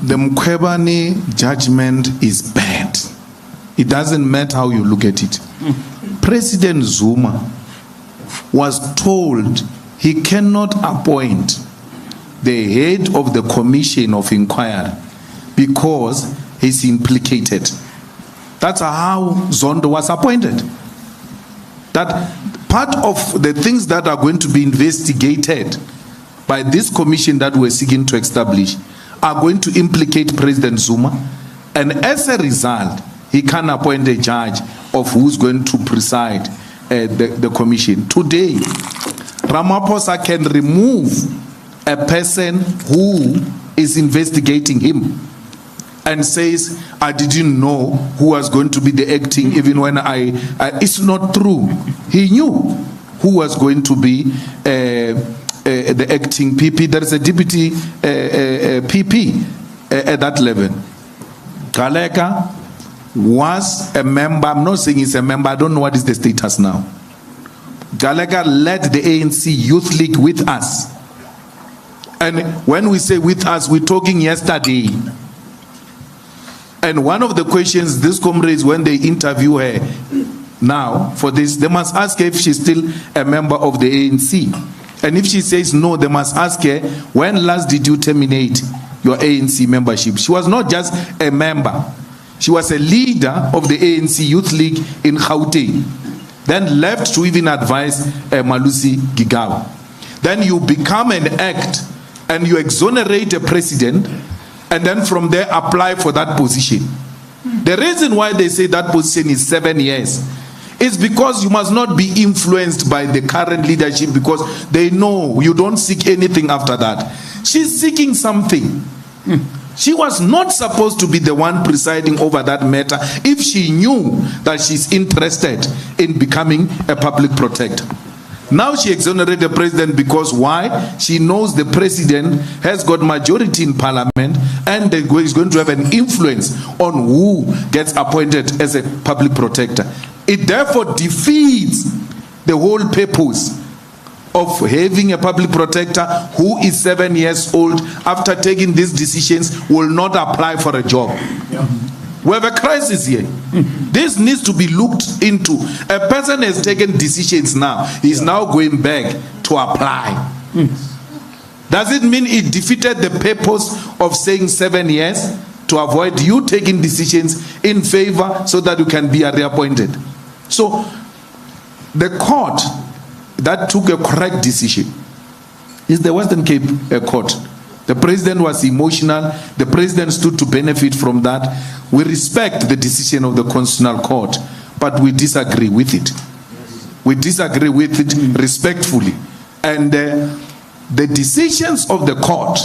The mkhwebane judgment is bad. It doesn't matter how you look at it. President Zuma was told he cannot appoint the head of the commission of inquiry because he's implicated. That's how Zondo was appointed. That part of the things that are going to be investigated by this commission that we're seeking to establish are going to implicate President Zuma, and as a result, he can appoint a judge of who's going to preside the commission. Today, Ramaphosa can remove a person who is investigating him and says, I didn't know who was going to be the acting, even when it's not true. He knew who was going to be the acting PP. There is a deputy PP at that level. Galeka was a member. I'm not saying he's a member. I don't know what is the status now. Galeka led the ANC Youth League with us. And when we say with us, we're talking yesterday. And one of the questions these comrades, when they interview her now for this, they must ask her if she's still a member of the ANC. And if she says no, they must ask her, when last did you terminate your ANC membership? She was not just a member. She was a leader of the ANC Youth League in Gauteng. Then left to even advise Malusi Gigaba. Then you become an act and you exonerate a president, and then from there apply for that position. The reason why they say that position is 7 years is because you must not be influenced by the current leadership, because they know you don't seek anything after that. She's seeking something. She was not supposed to be the one presiding over that matter if she knew that she's interested in becoming a public protector. Now she exonerated the president because why? She knows the president has got majority in parliament and is going to have an influence on who gets appointed as a public protector. It therefore defeats the whole purpose of having a public protector who is 7 years old, after taking these decisions, will not apply for a job. Yeah. We have a crisis here. This needs to be looked into. A person has taken decisions now. He's now going back to apply. Does it mean it defeated the purpose of saying 7 years to avoid you taking decisions in favor so that you can be reappointed? So the court that took a correct decision is the Western Cape Court. The president was emotional. The president stood to benefit from that. We respect the decision of the Constitutional Court, but we disagree with it. We disagree with it respectfully. And the decisions of the court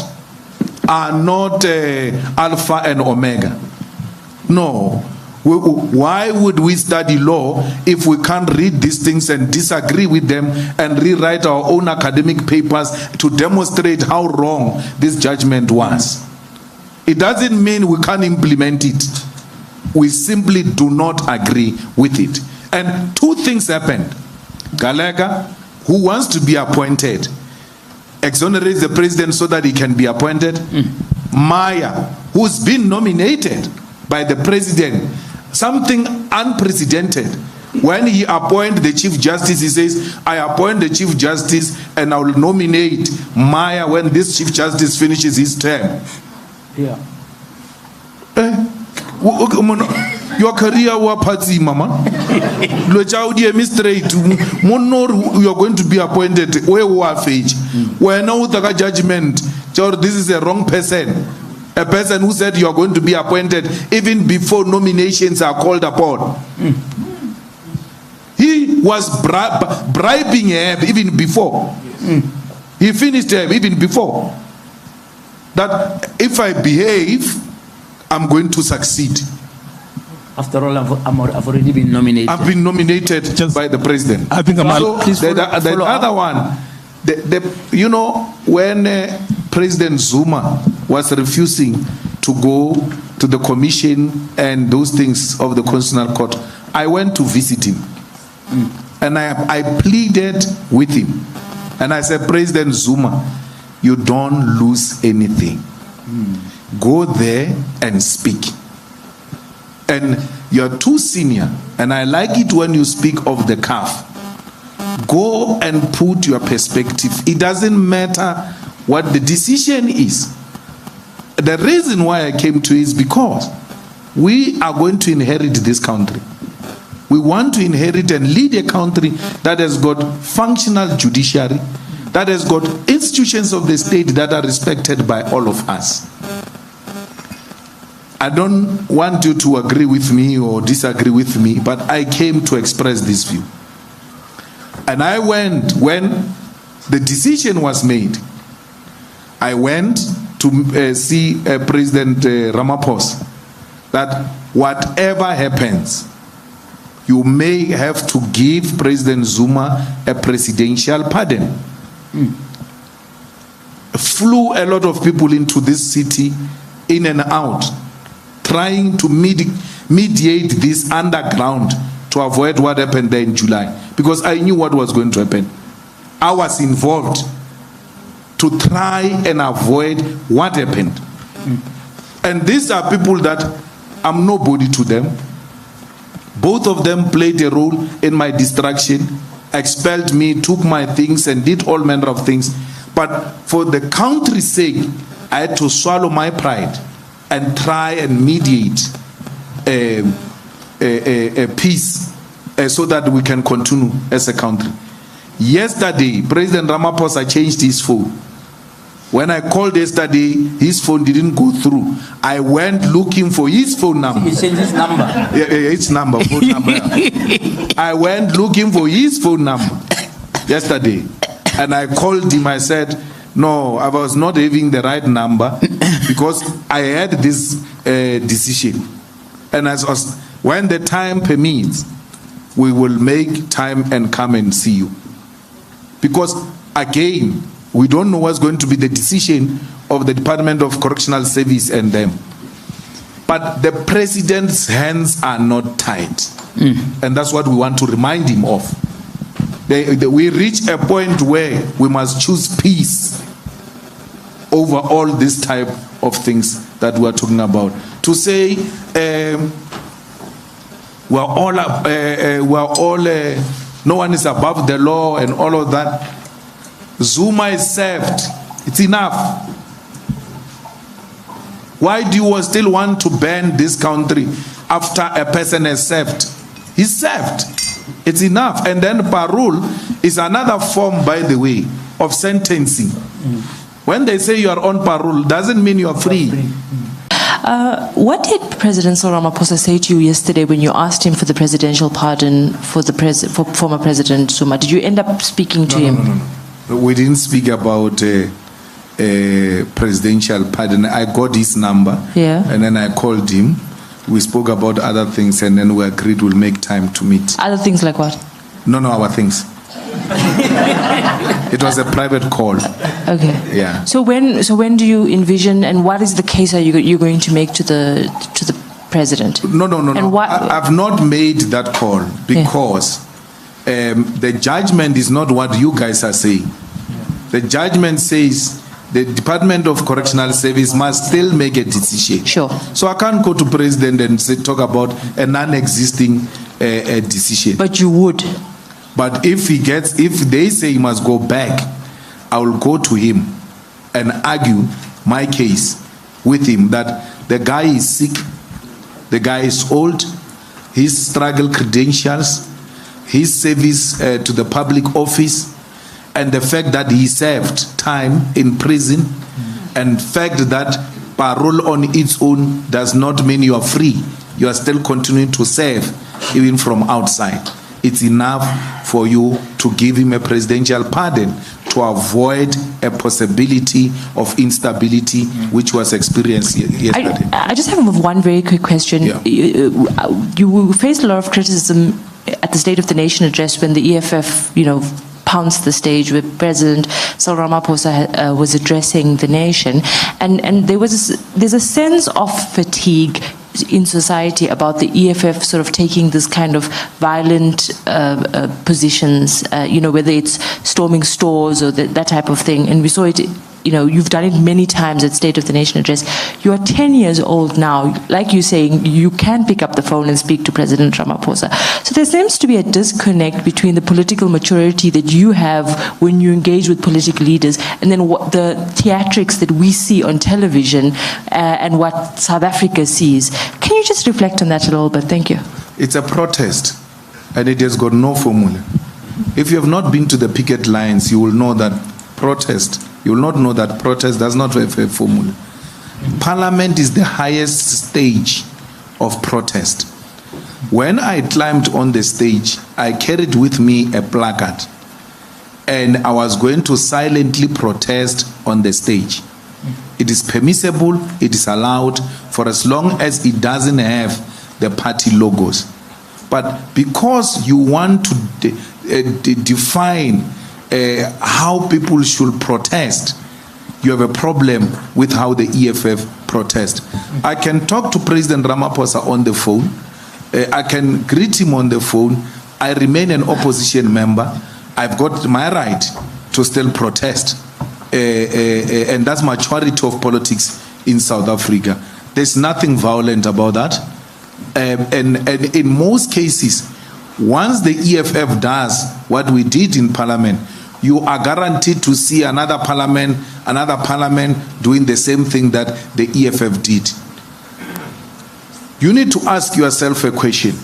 are not alpha and omega. No. Why would we study law if we can't read these things and disagree with them and rewrite our own academic papers to demonstrate how wrong this judgment was? It doesn't mean we can't implement it. We simply do not agree with it. And two things happened. Galeka, who wants to be appointed, exonerates the president so that he can be appointed. Maya, who's been nominated by the president, something unprecedented. When he appoints the Chief Justice, he says, I appoint the Chief Justice and I will nominate Maya when this Chief Justice finishes his term. Yeah. Your career was party, mama. You are going to be appointed. Where was age? Where now the judgment? This is a wrong person. A person who said you are going to be appointed even before nominations are called upon. He was bribing her even before. He finished her even before. That if I behave, I'm going to succeed. After all, I've already been nominated. I've been nominated by the president. I think the other one, you know, when President Zuma was refusing to go to the commission and those things of the Constitutional Court, I went to visit him. And I pleaded with him. And I said, President Zuma, you don't lose anything. go there and speak. And you're too senior, and I like it when you speak of the CAF. Go and put your perspective. It doesn't matter what the decision is. The reason why I came to is because we are going to inherit this country. We want to inherit and lead a country that has got functional judiciary, that has got institutions of the state that are respected by all of us. I don't want you to agree with me or disagree with me, but I came to express this view. And I went, when the decision was made, I went to see President Ramaphosa, that whatever happens, you may have to give President Zuma a presidential pardon. Flew a lot of people into this city, in and out, trying to mediate this underground to avoid what happened there in July. Because I knew what was going to happen. I was involved to try and avoid what happened. And these are people that I'm nobody to them. Both of them played a role in my destruction, expelled me, took my things, and did all manner of things. But for the country's sake, I had to swallow my pride and try and mediate a peace so that we can continue as a country. Yesterday, President Ramaphosa changed his phone. When I called yesterday, his phone didn't go through. I went looking for his phone number. He changed his number. His number, phone number. I went looking for his phone number yesterday. And I called him. I said, no, I was not having the right number because I had this decision. And when the time permits, we will make time and come and see you. Because again, we don't know what's going to be the decision of the Department of Correctional Service and them. But the president's hands are not tied. And that's what we want to remind him of. We reach a point where we must choose peace over all this type of things that we are talking about. To say no one is above the law and all of that. Zuma is served. It's enough. Why do you still want to ban this country after a person is served? He's served. It's enough. And then parole is another form, by the way, of sentencing. When they say you are on parole, doesn't mean you are free. What did President Cyril Ramaphosa say to you yesterday when you asked him for the presidential pardon for former President Zuma? Did you end up speaking to him? No. We didn't speak about a presidential pardon. I got his number, and then I called him. We spoke about other things, and then we agreed we'll make time to meet. Other things like what? No, our things. It was a private call. Okay. Yeah. So when do you envision, and what is the case are you going to make to the president? No. And I've not made that call because the judgment is not what you guys are saying. The judgment says the Department of Correctional Service must still make a decision. Sure. So I can't go to president and talk about a non-existing decision. But you would. But if they say he must go back, I will go to him and argue my case with him that the guy is sick, the guy is old, his struggle credentials, his service to the public office, and the fact that he served time in prison, and fact that parole on its own does not mean you are free. You are still continuing to serve even from outside. It's enough for you to give him a presidential pardon to avoid a possibility of instability which was experienced yesterday. I just have one very quick question. Yeah. You faced a lot of criticism at the State of the Nation address when the EFF, pounced the stage where President Cyril Ramaphosa was addressing the nation, and there's a sense of fatigue in society about the EFF sort of taking this kind of violent positions, whether it's storming stores or that type of thing. And we saw it, you've done it many times at State of the Nation address. You are 10 years old now. Like you're saying, you can pick up the phone and speak to President Ramaphosa. So there seems to be a disconnect between the political maturity that you have when you engage with political leaders and then what the theatrics that we see on television and what South Africa sees. Can you just reflect on that a little bit? Thank you. It's a protest, and it has got no formula. If you have not been to the picket lines, you will know that protest does not have a formula. Parliament is the highest stage of protest. When I climbed on the stage, I carried with me a placard, and I was going to silently protest on the stage. It is permissible, it is allowed, for as long as it doesn't have the party logos. But because you want to define how people should protest, you have a problem with how the EFF protest. I can talk to President Ramaphosa on the phone. I can greet him on the phone. I remain an opposition member. I've got my right to still protest. And that's maturity of politics in South Africa. There's nothing violent about that. And in most cases, once the EFF does what we did in Parliament, you are guaranteed to see another parliament doing the same thing that the EFF did. You need to ask yourself a question.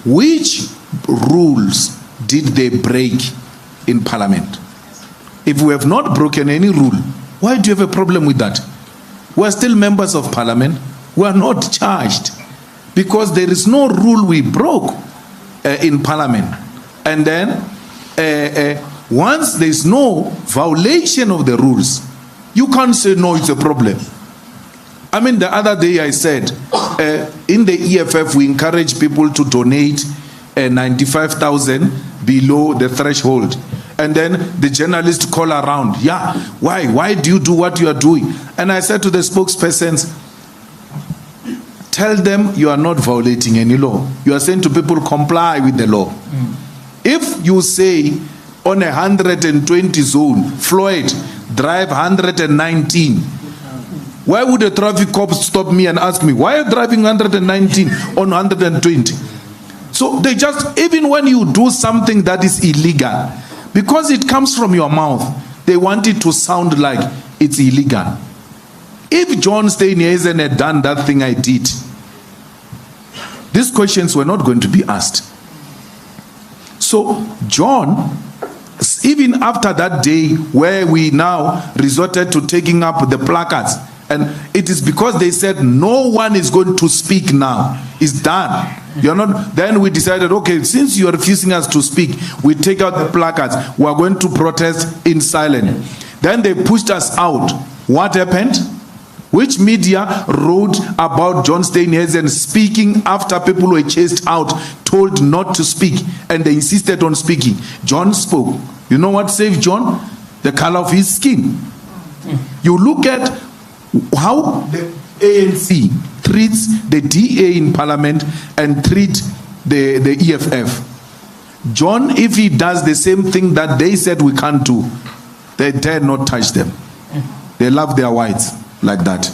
Which rules did they break in Parliament? If we have not broken any rule, why do you have a problem with that? We are still members of Parliament. We are not charged because there is no rule we broke in Parliament. And then once there is no violation of the rules, you can't say no, it's a problem. I mean, the other day I said, in the EFF, we encourage people to donate 95,000 below the threshold. And then the journalists call around, yeah, why do you do what you are doing? And I said to the spokespersons, tell them you are not violating any law. You are saying to people, comply with the law. If you say on 120 zone, Floyd, drive 119, why would a traffic cop stop me and ask me, why are you driving 119 on 120? So they just, even when you do something that is illegal, because it comes from your mouth, they want it to sound like it's illegal. If John Steenhuisen had done that thing I did, these questions were not going to be asked. So John, even after that day where we now resorted to taking up the placards, and it is because they said no one is going to speak now. It's done. You're not. Then we decided, okay, since you are refusing us to speak, we take out the placards. We are going to protest in silence. Then they pushed us out. What happened? Which media wrote about John Steenhuisen speaking after people were chased out, told not to speak, and they insisted on speaking? John spoke. You know what saved John? The color of his skin. You look at how the ANC treats the DA in Parliament and treat the EFF. John, if he does the same thing that they said we can't do, they dare not touch them. They love their whites like that.